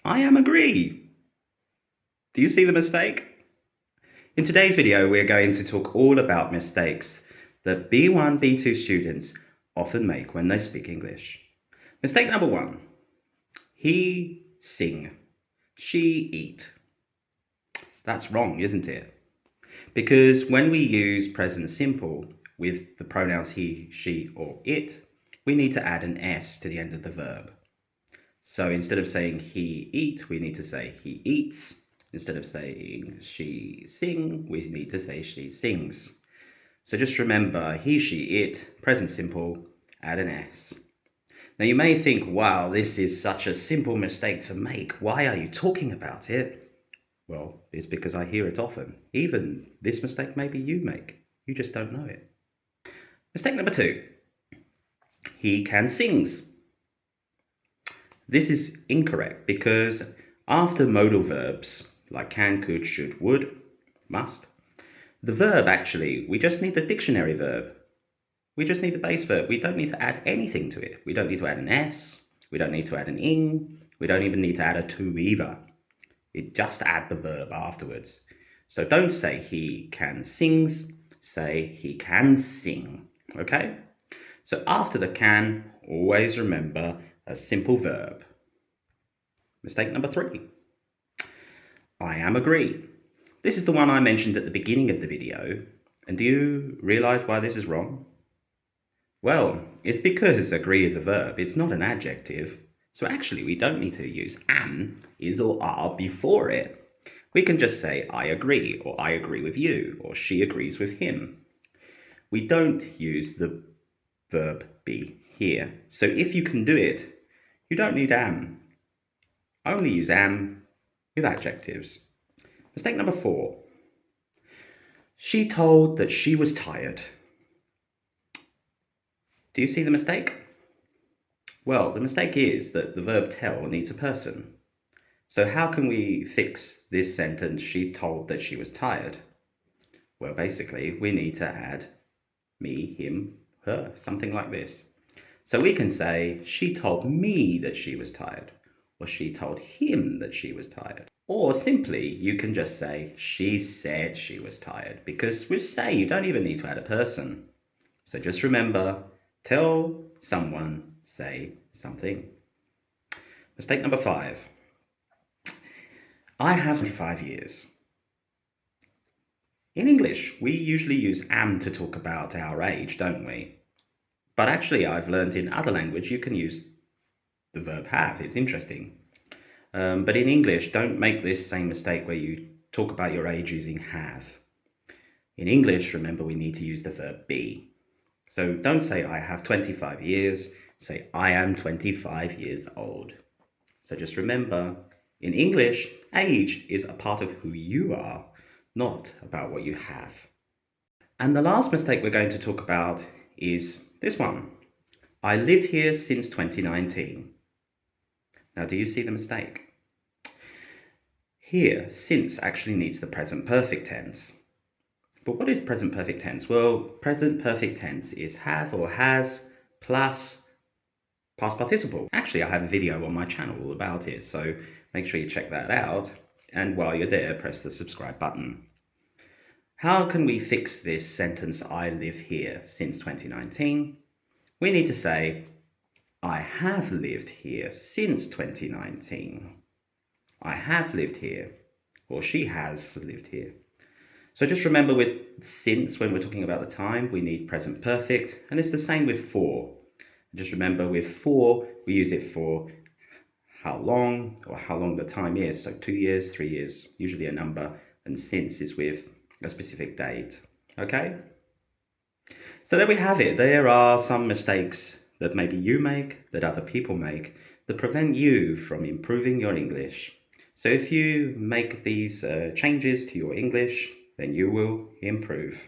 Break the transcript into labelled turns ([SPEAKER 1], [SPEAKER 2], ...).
[SPEAKER 1] I am agree. Do you see the mistake? In today's video, we're going to talk all about mistakes that B1, B2 students often make when they speak English. Mistake number 1. He sing. She eat. That's wrong, isn't it? Because when we use present simple with the pronouns he, she, or it, we need to add an S to the end of the verb. So instead of saying he eat, we need to say he eats. Instead of saying she sing, we need to say she sings. So just remember, he, she, it, present simple, add an S. Now you may think, wow, this is such a simple mistake to make. Why are you talking about it? Well, it's because I hear it often. Even this mistake maybe you make. You just don't know it. Mistake number 2. He can sings. This is incorrect because after modal verbs like can, could, should, would, must, the verb actually, we just need the dictionary verb. We just need the base verb. We don't need to add anything to it. We don't need to add an S. We don't need to add an ing. We don't even need to add a to either. It just add the verb afterwards. So don't say he can sings, say he can sing, okay? So after the can, always remember a simple verb. Mistake number 3. I am agree. This is the one I mentioned at the beginning of the video. And do you realize why this is wrong? Well, it's because agree is a verb. It's not an adjective. So actually, we don't need to use am, is, or are before it. We can just say, I agree, or I agree with you, or she agrees with him. We don't use the verb be here. So if you can do it, you don't need am. Only use am with adjectives. Mistake number 4. She told that she was tired. Do you see the mistake? Well, the mistake is that the verb tell needs a person. So how can we fix this sentence, she told that she was tired? Well, basically, we need to add me, him, her, something like this. So we can say, she told me that she was tired, or she told him that she was tired. Or simply, you can just say, she said she was tired, because with say, you don't even need to add a person. So just remember, tell someone, say something. Mistake number 5. I have 25 years. In English, we usually use am to talk about our age, don't we? But actually, I've learned in other language you can use the verb have. It's interesting. But in English, don't make this same mistake where you talk about your age using have. In English, remember, we need to use the verb be. So don't say I have 25 years, say I am 25 years old. So just remember, in English, age is a part of who you are, not about what you have. And the last mistake we're going to talk about is this one. I live here since 2019. Now, do you see the mistake? Here, since actually needs the present perfect tense. But what is present perfect tense? Well, present perfect tense is have or has plus past participle. Actually, I have a video on my channel all about it, so make sure you check that out. And while you're there, press the subscribe button. How can we fix this sentence, I live here since 2019? We need to say, I have lived here since 2019. I have lived here, or she has lived here. So just remember with since, when we're talking about the time, we need present perfect, and it's the same with for. Just remember with for, we use it for how long, or how long the time is. So 2 years, 3 years, usually a number, and since is with a specific date. Okay? So there we have it. There are some mistakes that maybe you make, that other people make, that prevent you from improving your English. So if you make these changes to your English, then you will improve.